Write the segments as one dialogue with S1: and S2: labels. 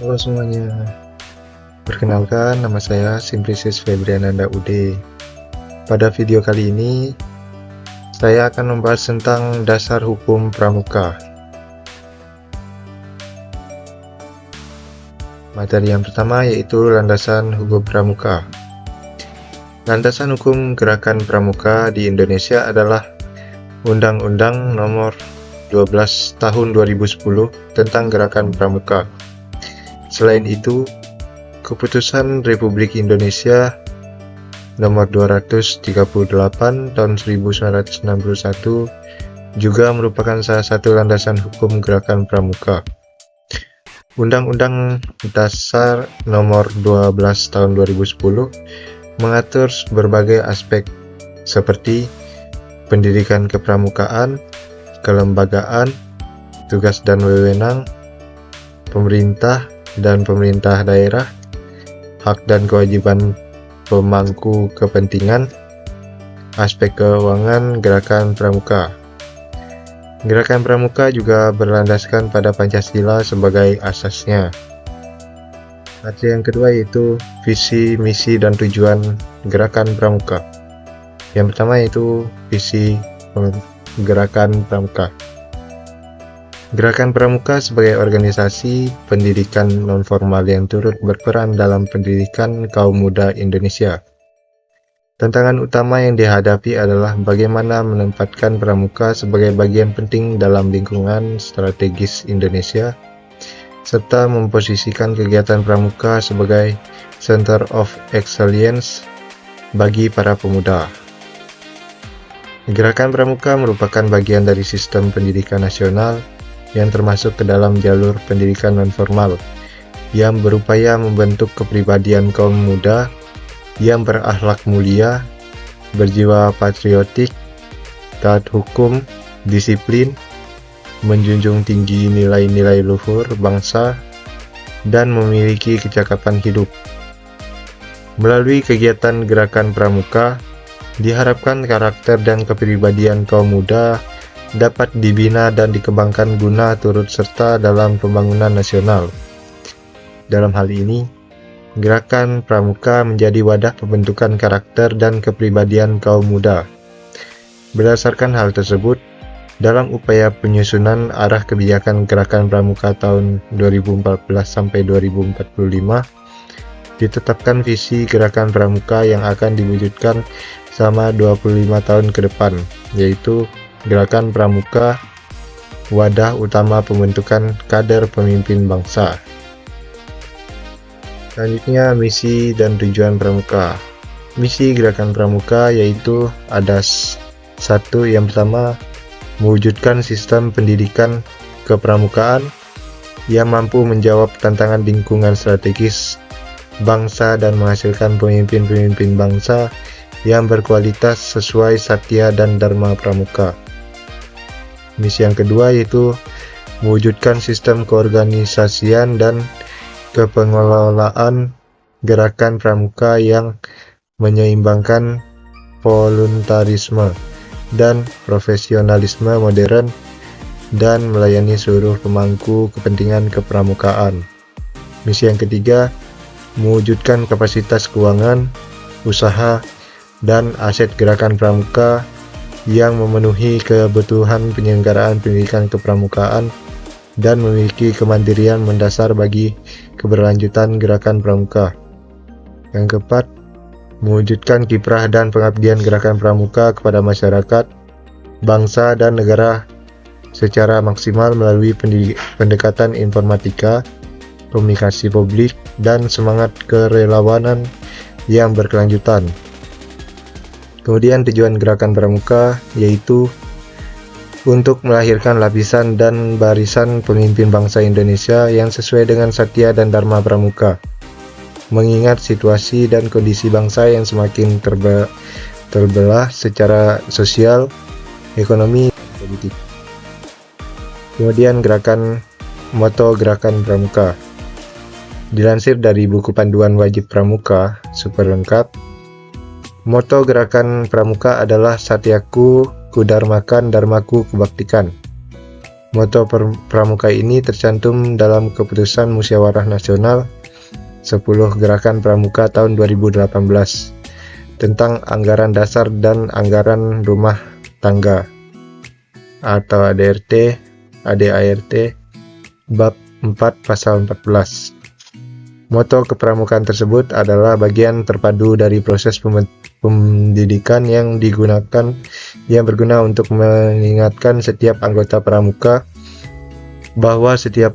S1: Halo semuanya, perkenalkan nama saya Simplicis Febriananda UD. Pada video kali ini, saya akan membahas tentang dasar hukum pramuka. Materi yang pertama yaitu landasan hukum pramuka. Landasan hukum gerakan pramuka di Indonesia adalah Undang-Undang Nomor 12 Tahun 2010 tentang Gerakan Pramuka. Selain itu, Keputusan Republik Indonesia Nomor 238 Tahun 1961 juga merupakan salah satu landasan hukum gerakan pramuka. Undang-Undang Dasar Nomor 12 Tahun 2010 mengatur berbagai aspek seperti pendidikan kepramukaan, kelembagaan, tugas dan wewenang pemerintah dan pemerintah daerah, hak dan kewajiban pemangku kepentingan, aspek keuangan gerakan pramuka. Gerakan pramuka juga berlandaskan pada Pancasila sebagai asasnya. Materi yang kedua yaitu visi, misi, dan tujuan gerakan pramuka. Yang pertama yaitu visi gerakan pramuka. Gerakan pramuka sebagai organisasi pendidikan nonformal yang turut berperan dalam pendidikan kaum muda Indonesia. Tantangan utama yang dihadapi adalah bagaimana menempatkan pramuka sebagai bagian penting dalam lingkungan strategis Indonesia, serta memposisikan kegiatan pramuka sebagai Center of Excellence bagi para pemuda. Gerakan pramuka merupakan bagian dari sistem pendidikan nasional yang termasuk ke dalam jalur pendidikan nonformal yang berupaya membentuk kepribadian kaum muda yang berakhlak mulia, berjiwa patriotik, taat hukum, disiplin, menjunjung tinggi nilai-nilai luhur bangsa, dan memiliki kecakapan hidup. Melalui kegiatan gerakan pramuka, diharapkan karakter dan kepribadian kaum muda dapat dibina dan dikembangkan guna turut serta dalam pembangunan nasional. Dalam hal ini, gerakan pramuka menjadi wadah pembentukan karakter dan kepribadian kaum muda. Berdasarkan hal tersebut, dalam upaya penyusunan arah kebijakan gerakan pramuka tahun 2014-2045, ditetapkan visi gerakan pramuka yang akan diwujudkan selama 25 tahun ke depan, yaitu Gerakan Pramuka, wadah utama pembentukan kader pemimpin bangsa. Selanjutnya, misi dan tujuan pramuka. Misi gerakan pramuka yaitu ada satu, yang pertama, mewujudkan sistem pendidikan kepramukaan yang mampu menjawab tantangan lingkungan strategis bangsa dan menghasilkan pemimpin-pemimpin bangsa yang berkualitas sesuai satya dan dharma pramuka. Misi yang kedua yaitu mewujudkan sistem keorganisasian dan kepengelolaan gerakan pramuka yang menyeimbangkan voluntarisme dan profesionalisme modern dan melayani seluruh pemangku kepentingan kepramukaan. Misi yang ketiga, mewujudkan kapasitas keuangan, usaha, dan aset gerakan pramuka yang memenuhi kebutuhan penyelenggaraan pendidikan kepramukaan dan memiliki kemandirian mendasar bagi keberlanjutan gerakan pramuka. Yang keempat, mewujudkan kiprah dan pengabdian gerakan pramuka kepada masyarakat, bangsa, dan negara secara maksimal melalui pendekatan informatika, komunikasi publik, dan semangat kerelawanan yang berkelanjutan. Kemudian tujuan gerakan pramuka yaitu untuk melahirkan lapisan dan barisan pemimpin bangsa Indonesia yang sesuai dengan satya dan dharma pramuka, mengingat situasi dan kondisi bangsa yang semakin terbelah secara sosial, ekonomi, dan politik. Kemudian moto gerakan pramuka. Dilansir dari buku panduan wajib pramuka super lengkap, moto gerakan pramuka adalah Satyaku Kudarmakan, Dharmaku Kubaktikan. Moto pramuka ini tercantum dalam Keputusan Musyawarah Nasional 10 Gerakan Pramuka tahun 2018 tentang anggaran dasar dan anggaran rumah tangga atau ADART bab 4 pasal 14. Moto kepramukaan tersebut adalah bagian terpadu dari proses pendidikan yang berguna untuk mengingatkan setiap anggota pramuka bahwa setiap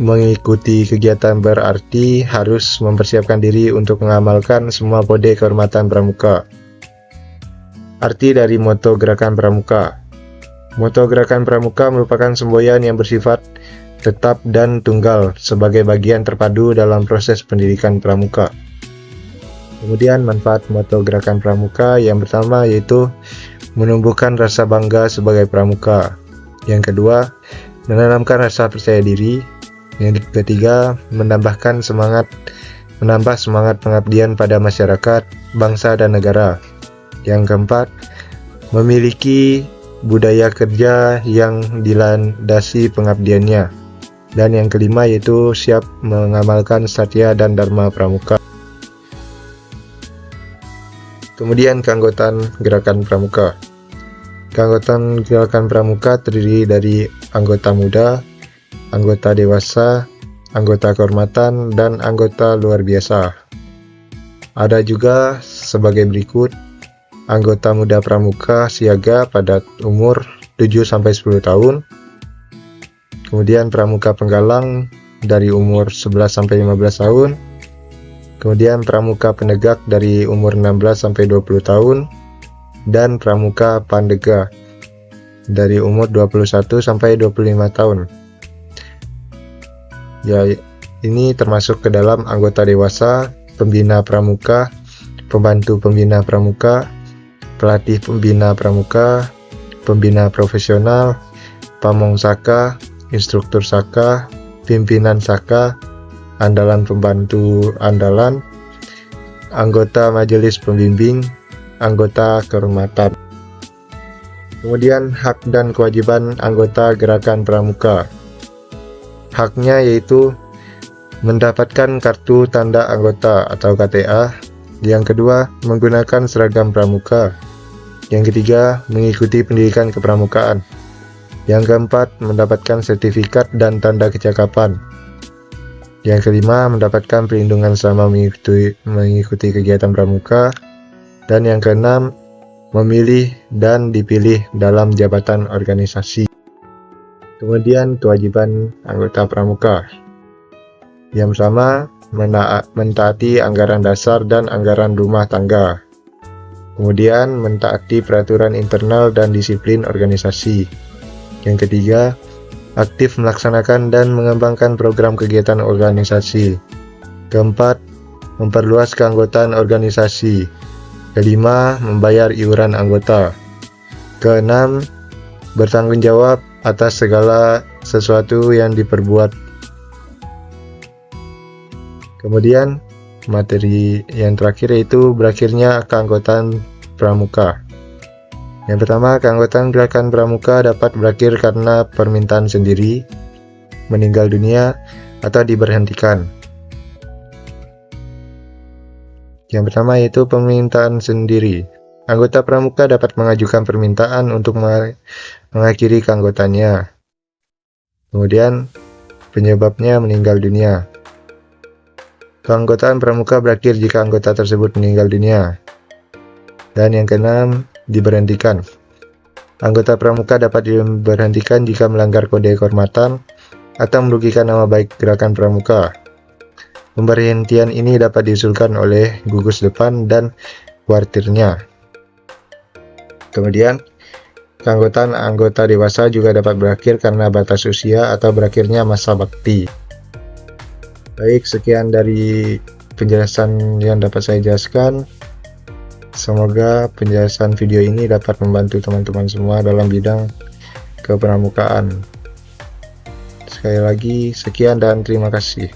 S1: mengikuti kegiatan berarti harus mempersiapkan diri untuk mengamalkan semua kode kehormatan pramuka. Arti dari moto gerakan pramuka. Moto gerakan pramuka merupakan semboyan yang bersifat tetap dan tunggal sebagai bagian terpadu dalam proses pendidikan pramuka. Kemudian manfaat moto gerakan pramuka yang pertama yaitu menumbuhkan rasa bangga sebagai pramuka. Yang kedua, menanamkan rasa percaya diri. Yang ketiga, menambah semangat pengabdian pada masyarakat, bangsa dan negara. Yang keempat, memiliki budaya kerja yang dilandasi pengabdiannya. Dan yang kelima yaitu siap mengamalkan satya dan dharma pramuka. Kemudian keanggotaan gerakan pramuka. Keanggotaan gerakan pramuka terdiri dari anggota muda, anggota dewasa, anggota kehormatan, dan anggota luar biasa. Ada juga sebagai berikut: anggota muda pramuka siaga pada umur 7-10 tahun. Kemudian pramuka penggalang dari umur 11-15 tahun. Kemudian pramuka penegak dari umur 16-20 tahun. Dan pramuka pandega dari umur 21-25 tahun. Ya, ini termasuk ke dalam anggota dewasa, pembina pramuka, pembantu pembina pramuka, pelatih pembina pramuka, pembina profesional, pamong saka, instruktur saka, pimpinan saka, andalan pembantu andalan, anggota majelis pembimbing, anggota kehormatan. Kemudian hak dan kewajiban anggota gerakan pramuka. Haknya yaitu mendapatkan kartu tanda anggota atau KTA. Yang kedua, menggunakan seragam pramuka. Yang ketiga, mengikuti pendidikan kepramukaan. Yang keempat, mendapatkan sertifikat dan tanda kecakapan. Yang kelima, mendapatkan perlindungan selama mengikuti kegiatan pramuka. Dan yang keenam, memilih dan dipilih dalam jabatan organisasi. Kemudian kewajiban anggota pramuka. Yang pertama, mentaati anggaran dasar dan anggaran rumah tangga. Kemudian, mentaati peraturan internal dan disiplin organisasi. Yang ketiga, aktif melaksanakan dan mengembangkan program kegiatan organisasi. Keempat, memperluas keanggotaan organisasi. Kelima, membayar iuran anggota. Keenam, bertanggung jawab atas segala sesuatu yang diperbuat. Kemudian, materi yang terakhir yaitu berakhirnya keanggotaan pramuka. Yang pertama, keanggotaan gerakan pramuka dapat berakhir karena permintaan sendiri, meninggal dunia, atau diberhentikan. Yang pertama yaitu permintaan sendiri. Anggota pramuka dapat mengajukan permintaan untuk mengakhiri keanggotaannya. Kemudian, penyebabnya meninggal dunia. Keanggotaan pramuka berakhir jika anggota tersebut meninggal dunia. Dan yang keenam, diberhentikan. Anggota pramuka dapat diberhentikan jika melanggar kode kehormatan atau merugikan nama baik gerakan pramuka. Pemberhentian ini dapat diusulkan oleh gugus depan dan kuartirnya. Kemudian, keanggotaan anggota dewasa juga dapat berakhir karena batas usia atau berakhirnya masa bakti. Baik, sekian dari penjelasan yang dapat saya jelaskan. Semoga penjelasan video ini dapat membantu teman-teman semua dalam bidang kepramukaan. Sekali lagi, sekian dan terima kasih.